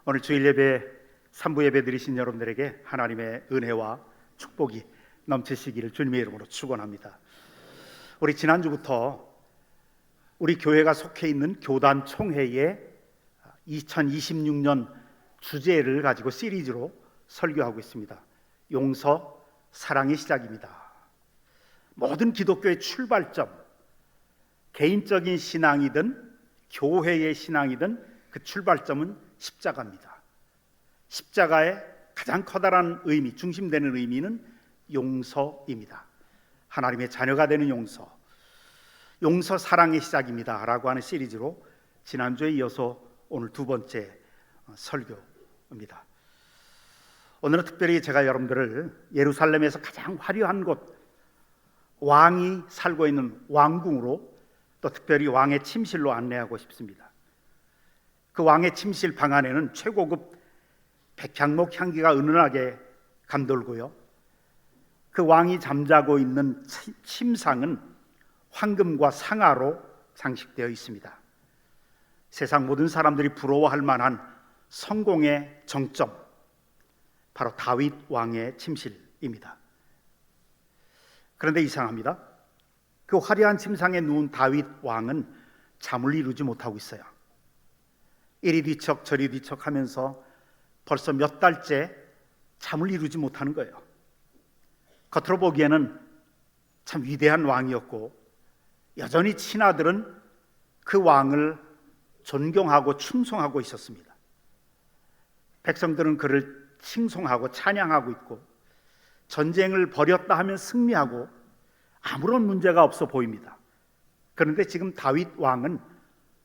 오늘 주일 예배 3부 예배 드리신 여러분들에게 하나님의 은혜와 축복이 넘치시기를 주님의 이름으로 축원합니다. 우리 지난주부터 우리 교회가 속해 있는 교단 총회의 2026년 주제를 가지고 시리즈로 설교하고 있습니다. 용서, 사랑의 시작입니다. 모든 기독교의 출발점, 개인적인 신앙이든 교회의 신앙이든 그 출발점은 십자가입니다. 십자가의 가장 커다란 의미, 중심되는 의미는 용서입니다. 하나님의 자녀가 되는 용서, 용서 사랑의 시작입니다 라고 하는 시리즈로 지난주에 이어서 오늘 두 번째 설교입니다. 오늘은 특별히 제가 여러분들을 예루살렘에서 가장 화려한 곳, 왕이 살고 있는 왕궁으로, 또 특별히 왕의 침실로 안내하고 싶습니다. 그 왕의 침실 방 안에는 최고급 백향목 향기가 은은하게 감돌고요, 그 왕이 잠자고 있는 침상은 황금과 상아로 장식되어 있습니다. 세상 모든 사람들이 부러워할 만한 성공의 정점, 바로 다윗 왕의 침실입니다. 그런데 이상합니다. 그 화려한 침상에 누운 다윗 왕은 잠을 이루지 못하고 있어요. 이리 뒤척 저리 뒤척 하면서 벌써 몇 달째 잠을 이루지 못하는 거예요. 겉으로 보기에는 참 위대한 왕이었고, 여전히 신하들은 그 왕을 존경하고 충성하고 있었습니다. 백성들은 그를 칭송하고 찬양하고 있고, 전쟁을 벌였다 하면 승리하고 아무런 문제가 없어 보입니다. 그런데 지금 다윗 왕은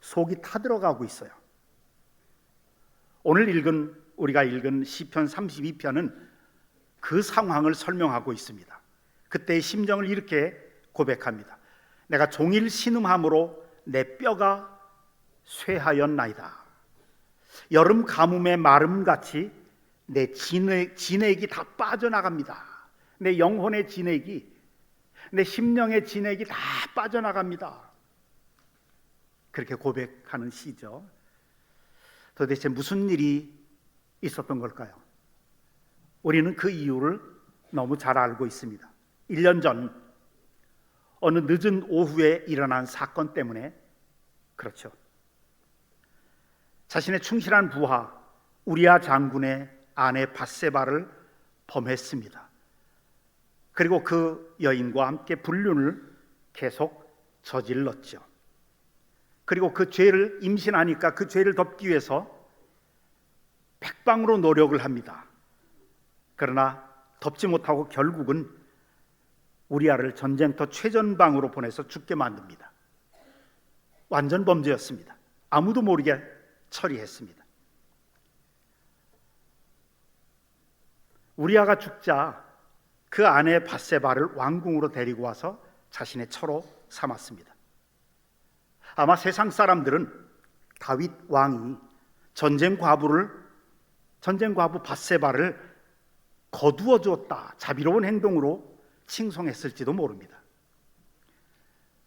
속이 타들어가고 있어요. 오늘 우리가 읽은 시편 32편은 그 상황을 설명하고 있습니다. 그때의 심정을 이렇게 고백합니다. 내가 종일 신음함으로 내 뼈가 쇠하였나이다. 여름 가뭄의 마름같이 내 진액이 다 빠져나갑니다. 내 영혼의 진액이, 내 심령의 진액이 다 빠져나갑니다. 그렇게 고백하는 시죠. 도대체 무슨 일이 있었던 걸까요? 우리는 그 이유를 너무 잘 알고 있습니다. 1년 전 어느 늦은 오후에 일어난 사건 때문에 그렇죠. 자신의 충실한 부하 우리야 장군의 아내 밧세바를 범했습니다. 그리고 그 여인과 함께 불륜을 계속 저질렀죠. 그리고 그 죄를 임신하니까 그 죄를 덮기 위해서 백방으로 노력을 합니다. 그러나 덮지 못하고 결국은 우리아를 전쟁터 최전방으로 보내서 죽게 만듭니다. 완전 범죄였습니다. 아무도 모르게 처리했습니다. 우리아가 죽자 그 아내 밧세바를 왕궁으로 데리고 와서 자신의 처로 삼았습니다. 아마 세상 사람들은 다윗 왕이 전쟁 과부 밧세바를 거두어 주었다, 자비로운 행동으로 칭송했을지도 모릅니다.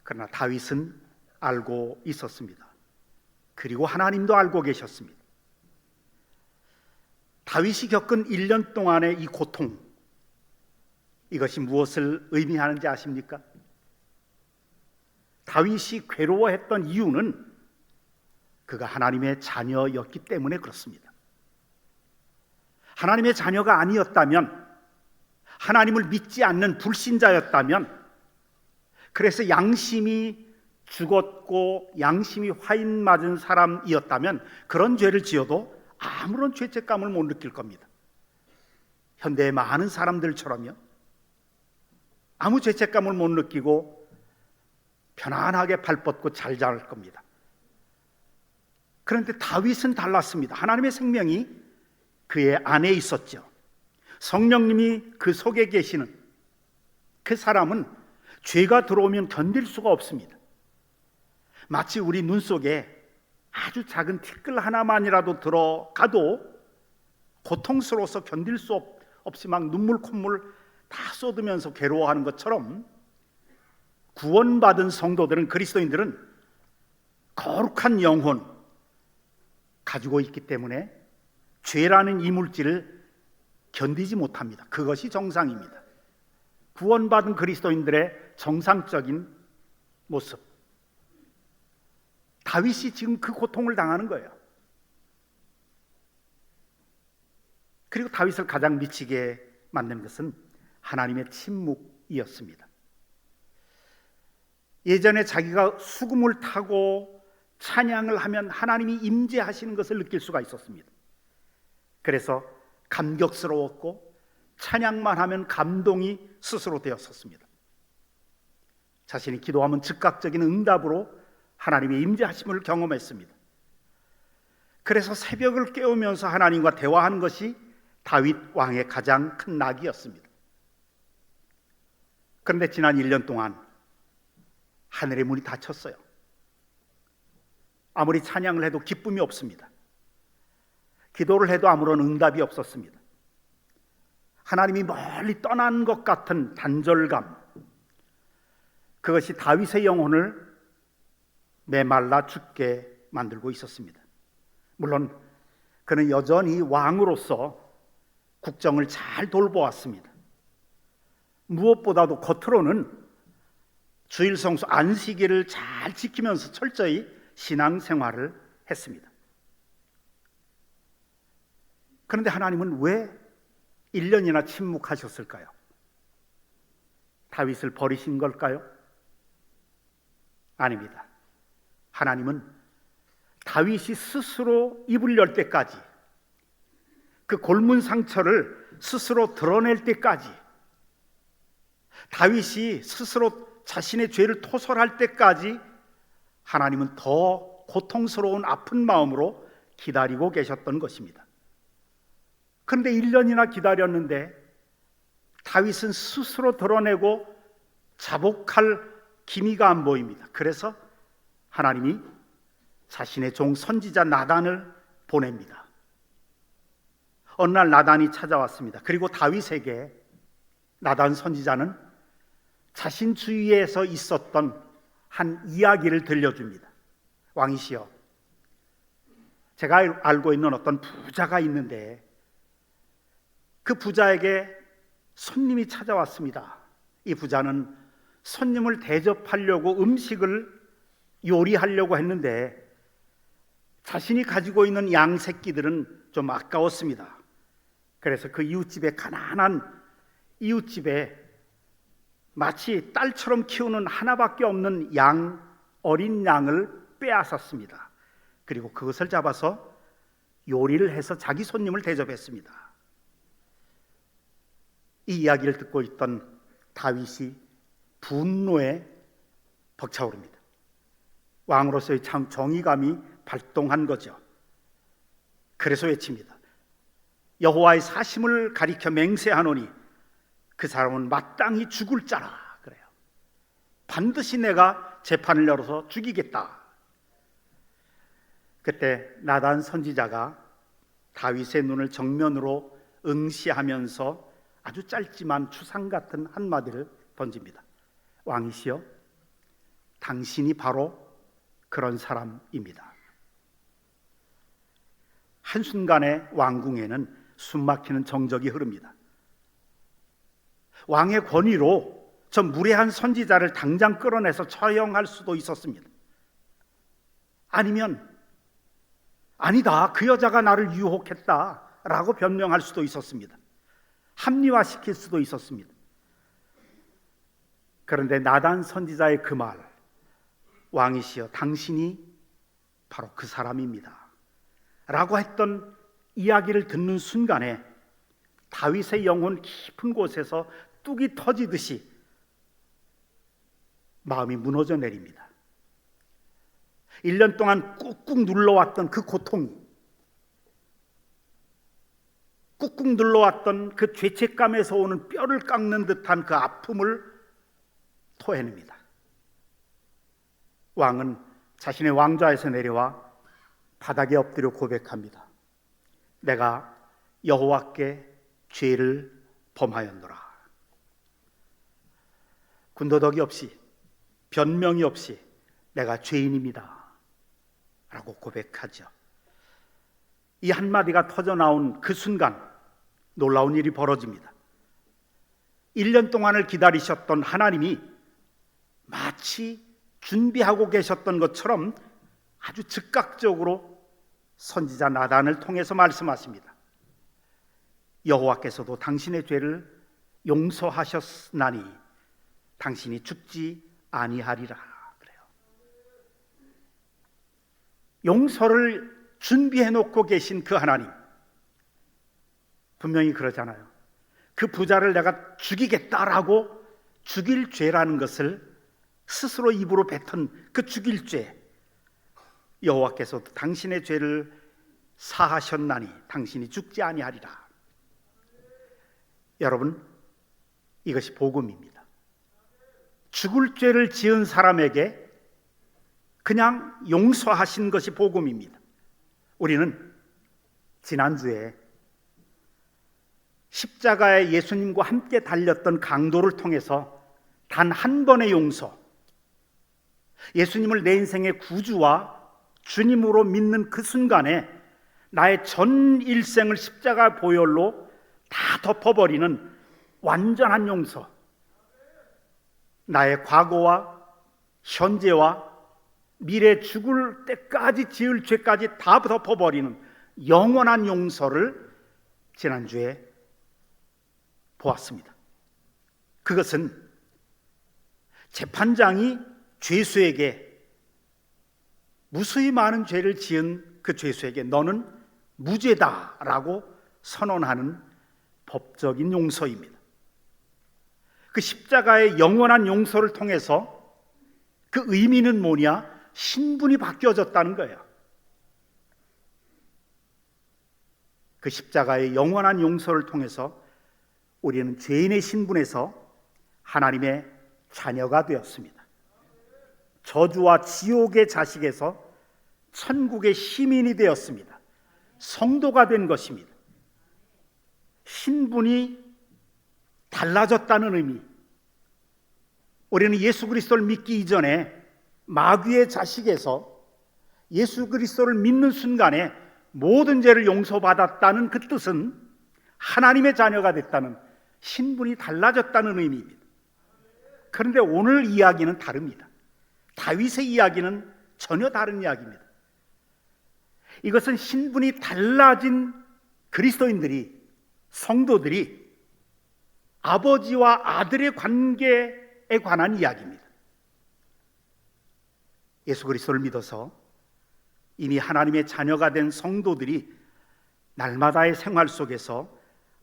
그러나 다윗은 알고 있었습니다. 그리고 하나님도 알고 계셨습니다. 다윗이 겪은 1년 동안의 이 고통, 이것이 무엇을 의미하는지 아십니까? 다윗이 괴로워했던 이유는 그가 하나님의 자녀였기 때문에 그렇습니다. 하나님의 자녀가 아니었다면, 하나님을 믿지 않는 불신자였다면, 그래서 양심이 죽었고 양심이 화인 맞은 사람이었다면 그런 죄를 지어도 아무런 죄책감을 못 느낄 겁니다. 현대의 많은 사람들처럼요, 아무 죄책감을 못 느끼고 편안하게 발 뻗고 잘 자랄 겁니다. 그런데 다윗은 달랐습니다. 하나님의 생명이 그의 안에 있었죠. 성령님이 그 속에 계시는 그 사람은 죄가 들어오면 견딜 수가 없습니다. 마치 우리 눈 속에 아주 작은 티끌 하나만이라도 들어가도 고통스러워서 견딜 수 없이 막 눈물 콧물 다 쏟으면서 괴로워하는 것처럼, 구원받은 성도들은, 그리스도인들은 거룩한 영혼 가지고 있기 때문에 죄라는 이물질을 견디지 못합니다. 그것이 정상입니다. 구원받은 그리스도인들의 정상적인 모습. 다윗이 지금 그 고통을 당하는 거예요. 그리고 다윗을 가장 미치게 만든 것은 하나님의 침묵이었습니다. 예전에 자기가 수금을 타고 찬양을 하면 하나님이 임재하시는 것을 느낄 수가 있었습니다. 그래서 감격스러웠고 찬양만 하면 감동이 스스로 되었었습니다. 자신이 기도하면 즉각적인 응답으로 하나님의 임재하심을 경험했습니다. 그래서 새벽을 깨우면서 하나님과 대화하는 것이 다윗 왕의 가장 큰 낙이었습니다. 그런데 지난 1년 동안 하늘의 문이 닫혔어요. 아무리 찬양을 해도 기쁨이 없습니다. 기도를 해도 아무런 응답이 없었습니다. 하나님이 멀리 떠난 것 같은 단절감, 그것이 다윗의 영혼을 메말라 죽게 만들고 있었습니다. 물론 그는 여전히 왕으로서 국정을 잘 돌보았습니다. 무엇보다도 겉으로는 주일 성수 안식일을 잘 지키면서 철저히 신앙생활을 했습니다. 그런데 하나님은 왜 1년이나 침묵하셨을까요? 다윗을 버리신 걸까요? 아닙니다. 하나님은 다윗이 스스로 입을 열 때까지, 그 골문 상처를 스스로 드러낼 때까지, 다윗이 스스로 자신의 죄를 토설할 때까지 하나님은 더 고통스러운 아픈 마음으로 기다리고 계셨던 것입니다. 그런데 1년이나 기다렸는데 다윗은 스스로 드러내고 자복할 기미가 안 보입니다. 그래서 하나님이 자신의 종 선지자 나단을 보냅니다. 어느 날 나단이 찾아왔습니다. 그리고 다윗에게 나단 선지자는 자신 주위에서 있었던 한 이야기를 들려줍니다. 왕이시여, 제가 알고 있는 어떤 부자가 있는데 그 부자에게 손님이 찾아왔습니다. 이 부자는 손님을 대접하려고 음식을 요리하려고 했는데 자신이 가지고 있는 양 새끼들은 좀 아까웠습니다. 그래서 그 이웃집에, 가난한 이웃집에 마치 딸처럼 키우는 하나밖에 없는 어린 양을 빼앗았습니다. 그리고 그것을 잡아서 요리를 해서 자기 손님을 대접했습니다. 이 이야기를 듣고 있던 다윗이 분노에 벅차오릅니다. 왕으로서의 참 정의감이 발동한 거죠. 그래서 외칩니다. 여호와의 사심을 가리켜 맹세하노니 그 사람은 마땅히 죽을 자라. 그래요. 반드시 내가 재판을 열어서 죽이겠다. 그때 나단 선지자가 다윗의 눈을 정면으로 응시하면서 아주 짧지만 추상 같은 한마디를 던집니다. 왕이시여, 당신이 바로 그런 사람입니다. 한순간에 왕궁에는 숨막히는 정적이 흐릅니다. 왕의 권위로 저 무례한 선지자를 당장 끌어내서 처형할 수도 있었습니다. 아니면 아니다, 그 여자가 나를 유혹했다라고 변명할 수도 있었습니다. 합리화시킬 수도 있었습니다. 그런데 나단 선지자의 그 말, 왕이시여, 당신이 바로 그 사람입니다 라고 했던 이야기를 듣는 순간에 다윗의 영혼 깊은 곳에서 뚝이 터지듯이 마음이 무너져 내립니다. 1년 동안 꾹꾹 눌러왔던 그 고통이, 꾹꾹 눌러왔던 그 죄책감에서 오는 뼈를 깎는 듯한 그 아픔을 토해냅니다. 왕은 자신의 왕좌에서 내려와 바닥에 엎드려 고백합니다. 내가 여호와께 죄를 범하였노라. 군더더기 없이, 변명이 없이 내가 죄인입니다 라고 고백하죠. 이 한마디가 터져 나온 그 순간 놀라운 일이 벌어집니다. 1년 동안을 기다리셨던 하나님이 마치 준비하고 계셨던 것처럼 아주 즉각적으로 선지자 나단을 통해서 말씀하십니다. 여호와께서도 당신의 죄를 용서하셨나니 당신이 죽지 아니하리라. 그래요. 용서를 준비해 놓고 계신 그 하나님, 분명히 그러잖아요. 그 부자를 내가 죽이겠다라고 죽일 죄라는 것을 스스로 입으로 뱉은 그 죽일 죄, 여호와께서도 당신의 죄를 사하셨나니 당신이 죽지 아니하리라. 여러분, 이것이 복음입니다. 죽을 죄를 지은 사람에게 그냥 용서하신 것이 복음입니다. 우리는 지난주에 십자가에 예수님과 함께 달렸던 강도를 통해서 단 한 번의 용서, 예수님을 내 인생의 구주와 주님으로 믿는 그 순간에 나의 전 일생을 십자가 보혈로 다 덮어버리는 완전한 용서, 나의 과거와 현재와 미래 죽을 때까지 지을 죄까지 다 덮어버리는 영원한 용서를 지난주에 보았습니다. 그것은 재판장이 죄수에게, 무수히 많은 죄를 지은 그 죄수에게 너는 무죄다라고 선언하는 법적인 용서입니다. 그 십자가의 영원한 용서를 통해서 그 의미는 뭐냐? 신분이 바뀌어졌다는 거예요. 그 십자가의 영원한 용서를 통해서 우리는 죄인의 신분에서 하나님의 자녀가 되었습니다. 저주와 지옥의 자식에서 천국의 시민이 되었습니다. 성도가 된 것입니다. 신분이 달라졌다는 의미. 우리는 예수 그리스도를 믿기 이전에 마귀의 자식에서 예수 그리스도를 믿는 순간에 모든 죄를 용서받았다는 그 뜻은 하나님의 자녀가 됐다는, 신분이 달라졌다는 의미입니다. 그런데 오늘 이야기는 다릅니다. 다윗의 이야기는 전혀 다른 이야기입니다. 이것은 신분이 달라진 그리스도인들이, 성도들이 아버지와 아들의 관계에 관한 이야기입니다. 예수 그리스도를 믿어서 이미 하나님의 자녀가 된 성도들이 날마다의 생활 속에서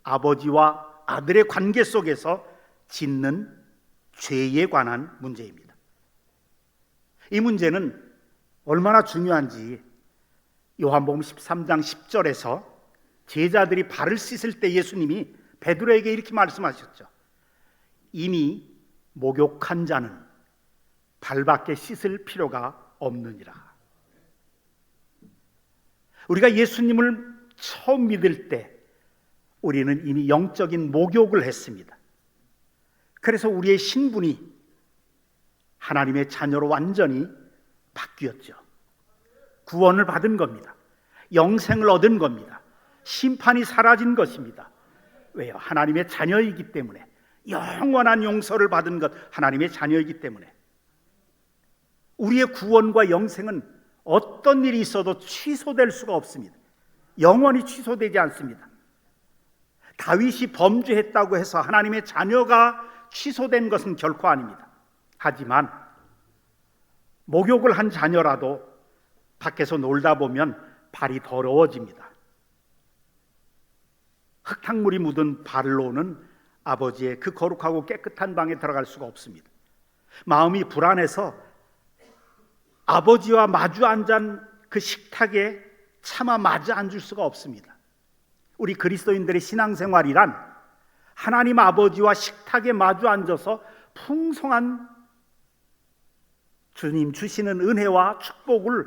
아버지와 아들의 관계 속에서 짓는 죄에 관한 문제입니다. 이 문제는 얼마나 중요한지 요한복음 13장 10절에서 제자들이 발을 씻을 때 예수님이 베드로에게 이렇게 말씀하셨죠. 이미 목욕한 자는 발밖에 씻을 필요가 없느니라. 우리가 예수님을 처음 믿을 때 우리는 이미 영적인 목욕을 했습니다. 그래서 우리의 신분이 하나님의 자녀로 완전히 바뀌었죠. 구원을 받은 겁니다. 영생을 얻은 겁니다. 심판이 사라진 것입니다. 왜요? 하나님의 자녀이기 때문에. 영원한 용서를 받은 것, 하나님의 자녀이기 때문에. 우리의 구원과 영생은 어떤 일이 있어도 취소될 수가 없습니다. 영원히 취소되지 않습니다. 다윗이 범죄했다고 해서 하나님의 자녀가 취소된 것은 결코 아닙니다. 하지만 목욕을 한 자녀라도 밖에서 놀다 보면 발이 더러워집니다. 흙탕물이 묻은 발로는 아버지의 그 거룩하고 깨끗한 방에 들어갈 수가 없습니다. 마음이 불안해서 아버지와 마주 앉은 그 식탁에 차마 마주 앉을 수가 없습니다. 우리 그리스도인들의 신앙생활이란 하나님 아버지와 식탁에 마주 앉아서 풍성한 주님 주시는 은혜와 축복을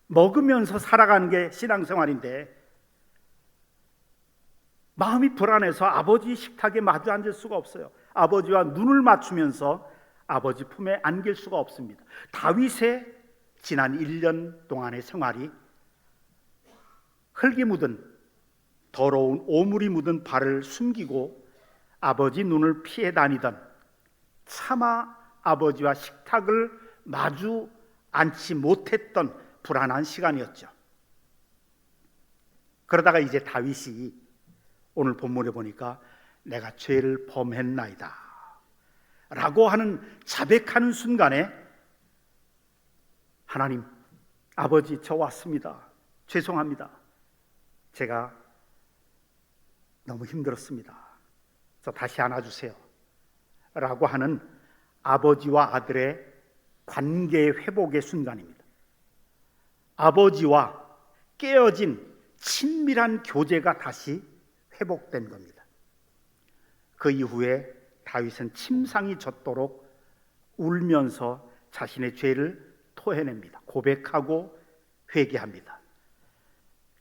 먹으면서 살아가는 게 신앙생활인데, 마음이 불안해서 아버지 식탁에 마주 앉을 수가 없어요. 아버지와 눈을 맞추면서 아버지 품에 안길 수가 없습니다. 다윗의 지난 1년 동안의 생활이 흙이 묻은 더러운 오물이 묻은 발을 숨기고 아버지 눈을 피해 다니던, 차마 아버지와 식탁을 마주 앉지 못했던 불안한 시간이었죠. 그러다가 이제 다윗이 오늘 본문에 보니까 내가 죄를 범했나이다 라고 하는 자백하는 순간에, 하나님, 아버지, 저 왔습니다. 죄송합니다. 제가 너무 힘들었습니다. 저 다시 안아주세요 라고 하는 아버지와 아들의 관계의 회복의 순간입니다. 아버지와 깨어진 친밀한 교제가 다시 회복된 겁니다. 그 이후에 다윗은 침상이 젖도록 울면서 자신의 죄를 토해냅니다. 고백하고 회개합니다.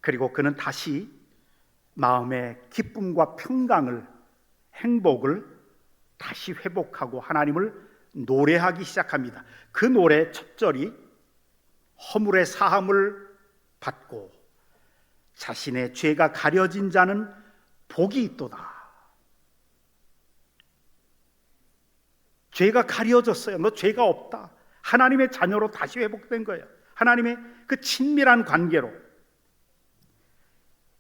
그리고 그는 다시 마음의 기쁨과 평강을, 행복을 다시 회복하고 하나님을 노래하기 시작합니다. 그 노래 첫 절이 허물의 사함을 받고 자신의 죄가 가려진 자는 복이 있도다. 죄가 가려졌어요. 너 죄가 없다. 하나님의 자녀로 다시 회복된 거예요. 하나님의 그 친밀한 관계로.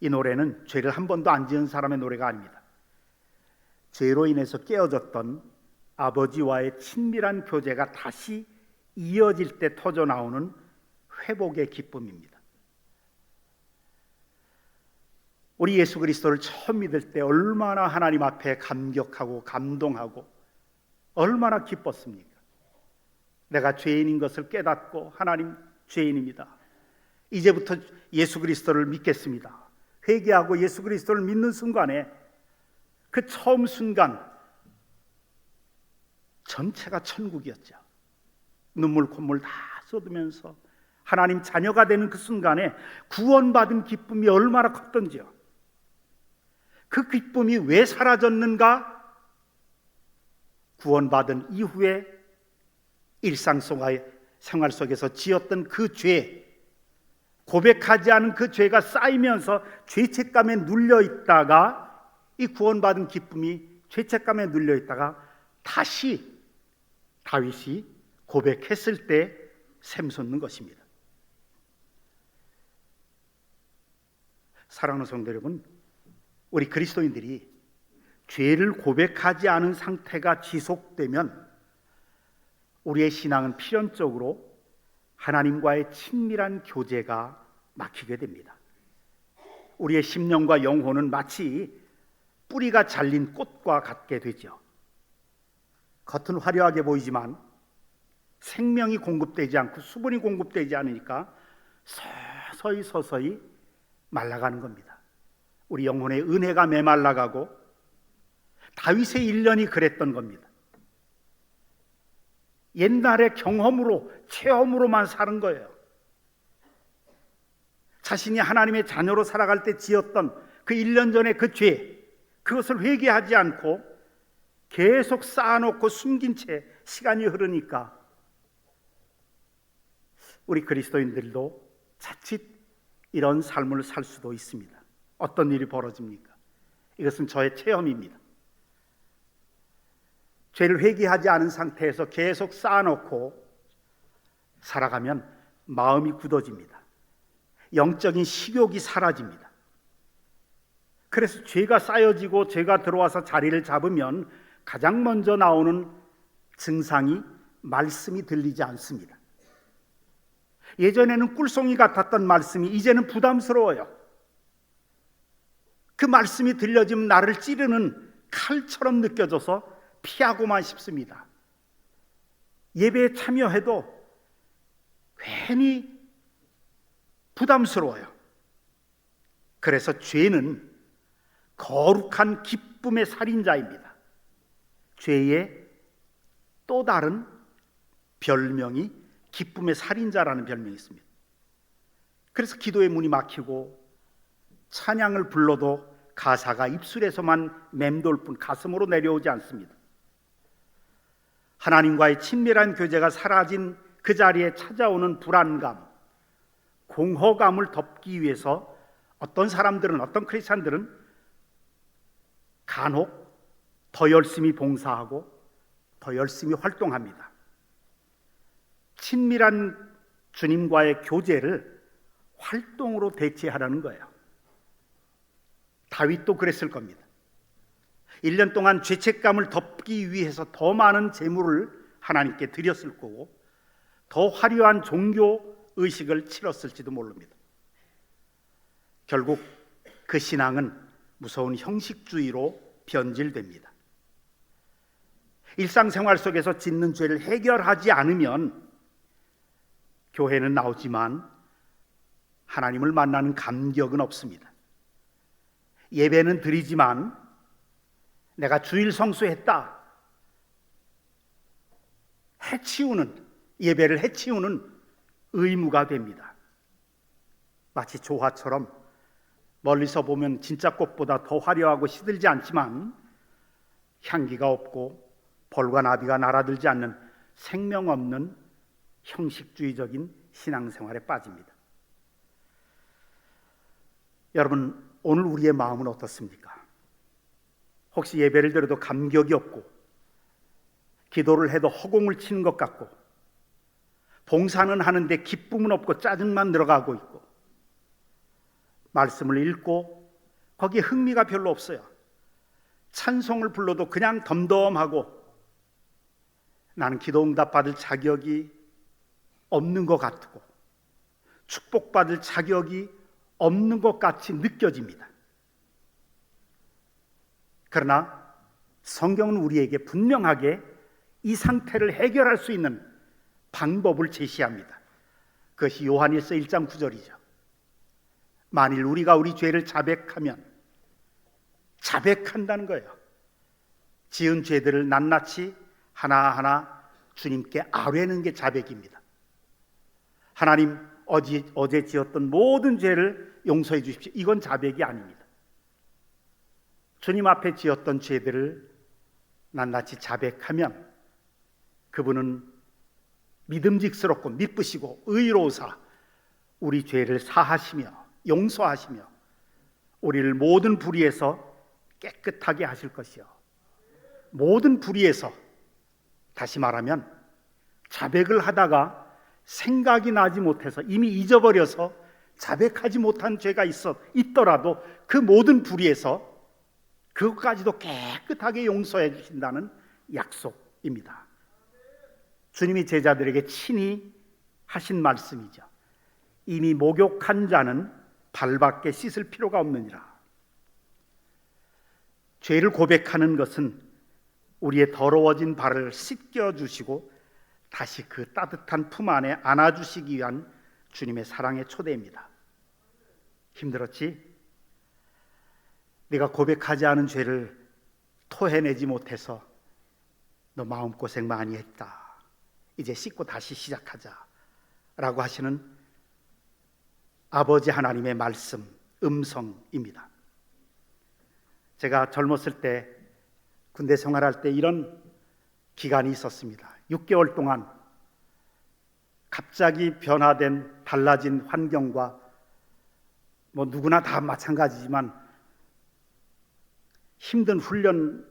이 노래는 죄를 한 번도 안 지은 사람의 노래가 아닙니다. 죄로 인해서 깨어졌던 아버지와의 친밀한 교제가 다시 이어질 때 터져 나오는 회복의 기쁨입니다. 우리 예수 그리스도를 처음 믿을 때 얼마나 하나님 앞에 감격하고 감동하고 얼마나 기뻤습니까? 내가 죄인인 것을 깨닫고, 하나님, 죄인입니다. 이제부터 예수 그리스도를 믿겠습니다. 회개하고 예수 그리스도를 믿는 순간에, 그 처음 순간 전체가 천국이었죠. 눈물 콧물 다 쏟으면서 하나님 자녀가 되는 그 순간에 구원받은 기쁨이 얼마나 컸던지요. 그 기쁨이 왜 사라졌는가? 구원받은 이후에 일상생활 속에서 지었던 그 죄, 고백하지 않은 그 죄가 쌓이면서 죄책감에 눌려있다가, 이 구원받은 기쁨이 죄책감에 눌려있다가 다시 다윗이 고백했을 때 샘솟는 것입니다. 사랑하는 성도 여러분, 우리 그리스도인들이 죄를 고백하지 않은 상태가 지속되면 우리의 신앙은 필연적으로 하나님과의 친밀한 교제가 막히게 됩니다. 우리의 심령과 영혼은 마치 뿌리가 잘린 꽃과 같게 되죠. 겉은 화려하게 보이지만 생명이 공급되지 않고 수분이 공급되지 않으니까 서서히 말라가는 겁니다. 우리 영혼의 은혜가 메말라가고, 다윗의 일년이 그랬던 겁니다. 옛날의 경험으로, 체험으로만 사는 거예요. 자신이 하나님의 자녀로 살아갈 때 지었던 그 1년 전의 그 죄, 그것을 회개하지 않고 계속 쌓아놓고 숨긴 채 시간이 흐르니까 우리 그리스도인들도 자칫 이런 삶을 살 수도 있습니다. 어떤 일이 벌어집니까? 이것은 저의 체험입니다. 죄를 회개하지 않은 상태에서 계속 쌓아놓고 살아가면 마음이 굳어집니다. 영적인 식욕이 사라집니다. 그래서 죄가 쌓여지고 죄가 들어와서 자리를 잡으면 가장 먼저 나오는 증상이 말씀이 들리지 않습니다. 예전에는 꿀송이 같았던 말씀이 이제는 부담스러워요. 그 말씀이 들려지면 나를 찌르는 칼처럼 느껴져서 피하고만 싶습니다. 예배에 참여해도 괜히 부담스러워요. 그래서 죄는 거룩한 기쁨의 살인자입니다. 죄의 또 다른 별명이 기쁨의 살인자라는 별명이 있습니다. 그래서 기도의 문이 막히고 찬양을 불러도 가사가 입술에서만 맴돌 뿐 가슴으로 내려오지 않습니다. 하나님과의 친밀한 교제가 사라진 그 자리에 찾아오는 불안감, 공허감을 덮기 위해서 어떤 사람들은, 어떤 크리스찬들은 간혹 더 열심히 봉사하고 더 열심히 활동합니다. 친밀한 주님과의 교제를 활동으로 대체하라는 거예요. 다윗도 그랬을 겁니다. 1년 동안 죄책감을 덮기 위해서 더 많은 재물을 하나님께 드렸을 거고 더 화려한 종교 의식을 치렀을지도 모릅니다. 결국 그 신앙은 무서운 형식주의로 변질됩니다. 일상생활 속에서 짓는 죄를 해결하지 않으면 교회는 나오지만 하나님을 만나는 감격은 없습니다. 예배는 드리지만 내가 주일 성수했다, 예배를 해치우는 의무가 됩니다. 마치 조화처럼 멀리서 보면 진짜 꽃보다 더 화려하고 시들지 않지만 향기가 없고 벌과 나비가 날아들지 않는 생명 없는 형식주의적인 신앙생활에 빠집니다. 여러분, 오늘 우리의 마음은 어떻습니까? 혹시 예배를 드려도 감격이 없고 기도를 해도 허공을 치는 것 같고 봉사는 하는데 기쁨은 없고 짜증만 늘어가고 있고 말씀을 읽고 거기에 흥미가 별로 없어요. 찬송을 불러도 그냥 덤덤하고 나는 기도 응답 받을 자격이 없는 것 같고 축복받을 자격이 없는 것 같이 느껴집니다. 그러나 성경은 우리에게 분명하게 이 상태를 해결할 수 있는 방법을 제시합니다. 그것이 요한일서 1장 9절이죠. 만일 우리가 우리 죄를 자백한다는 거예요. 지은 죄들을 낱낱이 하나하나 주님께 아뢰는 게 자백입니다. 하나님, 어제 지었던 모든 죄를 용서해 주십시오. 이건 자백이 아닙니다. 주님 앞에 지었던 죄들을 낱낱이 자백하면 그분은 믿음직스럽고 미쁘시고 의로우사 우리 죄를 사하시며 용서하시며 우리를 모든 불의에서 깨끗하게 하실 것이요, 모든 불의에서, 다시 말하면 자백을 하다가 생각이 나지 못해서 이미 잊어버려서 자백하지 못한 죄가 있더라도 그 모든 불의에서 그것까지도 깨끗하게 용서해 주신다는 약속입니다. 주님이 제자들에게 친히 하신 말씀이죠. 이미 목욕한 자는 발밖에 씻을 필요가 없느니라. 죄를 고백하는 것은 우리의 더러워진 발을 씻겨주시고 다시 그 따뜻한 품 안에 안아주시기 위한 주님의 사랑의 초대입니다. 힘들었지? 네가 고백하지 않은 죄를 토해내지 못해서 너 마음고생 많이 했다. 이제 씻고 다시 시작하자 라고 하시는 아버지 하나님의 말씀, 음성입니다. 제가 젊었을 때 군대 생활할 때 이런 기간이 있었습니다. 6개월 동안 갑자기 변화된 달라진 환경과 누구나 다 마찬가지지만 힘든 훈련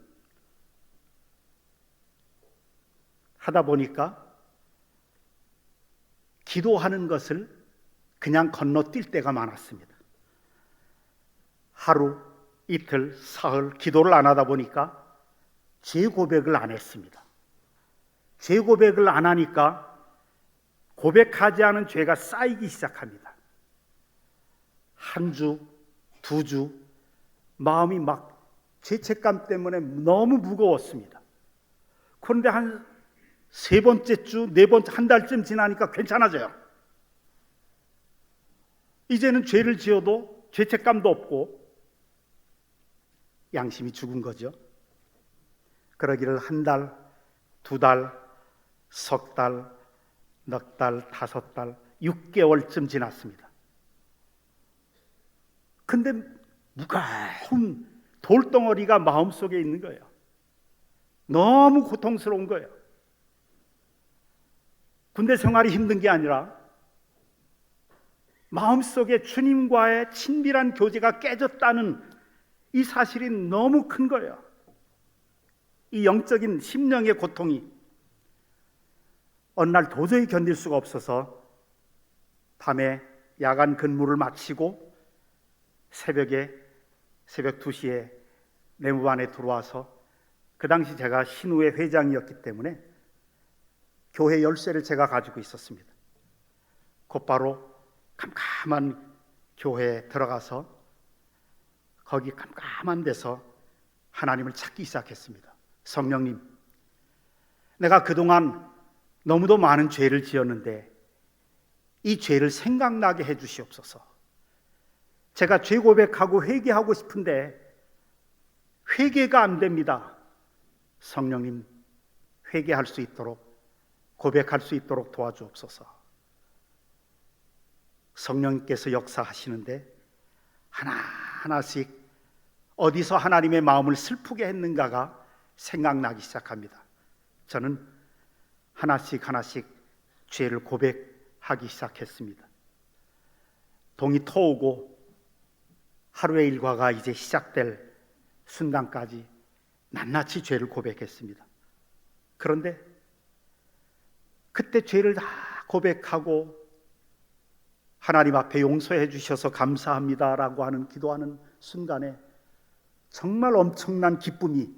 하다 보니까 기도하는 것을 그냥 건너뛸 때가 많았습니다. 하루, 이틀, 사흘 기도를 안 하다 보니까 죄 고백을 안 했습니다. 죄 고백을 안 하니까 고백하지 않은 죄가 쌓이기 시작합니다. 한 주, 두 주, 마음이 막 죄책감 때문에 너무 무거웠습니다. 그런데 한 세 번째 주, 네 번째, 한 달쯤 지나니까 괜찮아져요. 이제는 죄를 지어도 죄책감도 없고 양심이 죽은 거죠. 그러기를 한 달, 두 달, 석 달, 넉 달, 다섯 달, 6개월쯤 지났습니다. 근데 무거운 돌덩어리가 마음속에 있는 거예요. 너무 고통스러운 거예요. 군대 생활이 힘든 게 아니라 마음속에 주님과의 친밀한 교제가 깨졌다는 이 사실이 너무 큰 거예요. 이 영적인 심령의 고통이 어느 날 도저히 견딜 수가 없어서 밤에 야간 근무를 마치고 새벽 2시에 내무반에 들어와서, 그 당시 제가 신우회 회장이었기 때문에 교회 열쇠를 제가 가지고 있었습니다. 곧바로 캄캄한 교회에 들어가서 거기 깜깜한 데서 하나님을 찾기 시작했습니다. 성령님, 내가 그동안 너무도 많은 죄를 지었는데 이 죄를 생각나게 해 주시옵소서. 제가 죄 고백하고 회개하고 싶은데 회개가 안 됩니다. 성령님, 회개할 수 있도록, 고백할 수 있도록 도와주옵소서. 성령님께서 역사하시는데 하나하나씩 어디서 하나님의 마음을 슬프게 했는가가 생각나기 시작합니다. 저는 하나씩 죄를 고백하기 시작했습니다. 동이 터오고 하루의 일과가 이제 시작될 순간까지 낱낱이 죄를 고백했습니다. 그런데 그때 죄를 다 고백하고 하나님 앞에 용서해 주셔서 감사합니다라고 하는 기도하는 순간에 정말 엄청난 기쁨이,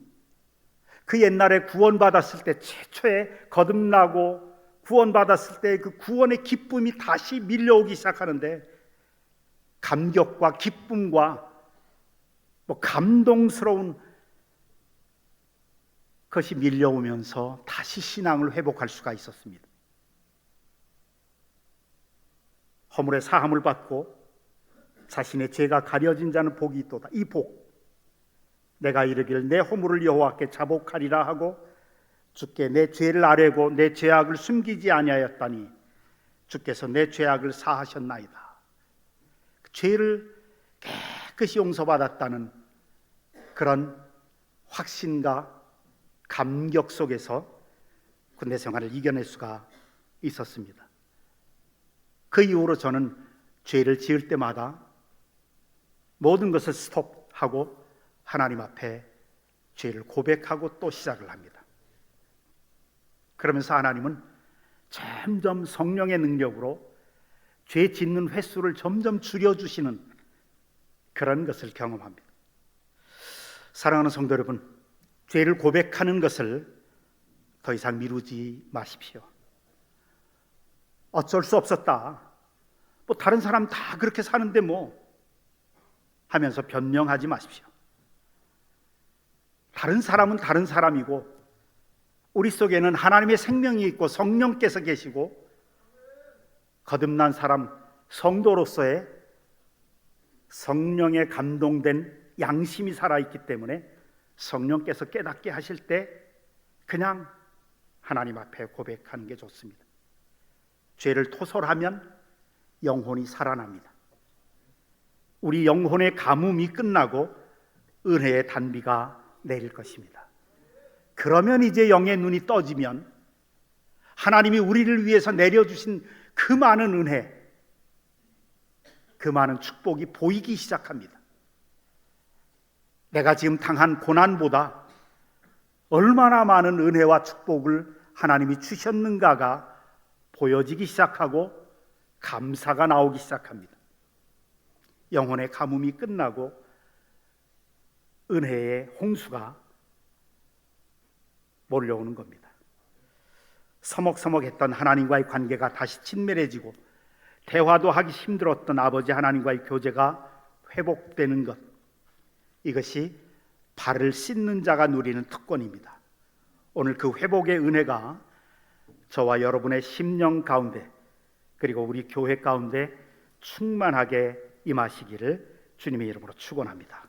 그 옛날에 구원받았을 때 최초에 거듭나고 구원받았을 때 그 구원의 기쁨이 다시 밀려오기 시작하는데, 감격과 기쁨과 감동스러운 것이 밀려오면서 다시 신앙을 회복할 수가 있었습니다. 허물의 사함을 받고 자신의 죄가 가려진 자는 복이 있도다. 이 복, 내가 이르기를 내 허물을 여호와께 자복하리라 하고 주께 내 죄를 아뢰고 내 죄악을 숨기지 아니하였다니 주께서 내 죄악을 사하셨나이다. 죄를 깨끗이 용서받았다는 그런 확신과 감격 속에서 군대 생활을 이겨낼 수가 있었습니다. 그 이후로 저는 죄를 지을 때마다 모든 것을 스톱하고 하나님 앞에 죄를 고백하고 또 시작을 합니다. 그러면서 하나님은 점점 성령의 능력으로 죄 짓는 횟수를 점점 줄여주시는 그런 것을 경험합니다. 사랑하는 성도 여러분, 죄를 고백하는 것을 더 이상 미루지 마십시오. 어쩔 수 없었다, 다른 사람 다 그렇게 사는데 하면서 변명하지 마십시오. 다른 사람은 다른 사람이고 우리 속에는 하나님의 생명이 있고 성령께서 계시고 거듭난 사람, 성도로서의 성령에 감동된 양심이 살아있기 때문에 성령께서 깨닫게 하실 때 그냥 하나님 앞에 고백하는 게 좋습니다. 죄를 토설하면 영혼이 살아납니다. 우리 영혼의 가뭄이 끝나고 은혜의 단비가 내릴 것입니다. 그러면 이제 영의 눈이 떠지면 하나님이 우리를 위해서 내려주신 그 많은 은혜, 그 많은 축복이 보이기 시작합니다. 내가 지금 당한 고난보다 얼마나 많은 은혜와 축복을 하나님이 주셨는가가 보여지기 시작하고 감사가 나오기 시작합니다. 영혼의 가뭄이 끝나고 은혜의 홍수가 몰려오는 겁니다. 서먹서먹했던 하나님과의 관계가 다시 친밀해지고 대화도 하기 힘들었던 아버지 하나님과의 교제가 회복되는 것, 이것이 발을 씻는 자가 누리는 특권입니다. 오늘 그 회복의 은혜가 저와 여러분의 심령 가운데 그리고 우리 교회 가운데 충만하게 임하시기를 주님의 이름으로 축원합니다.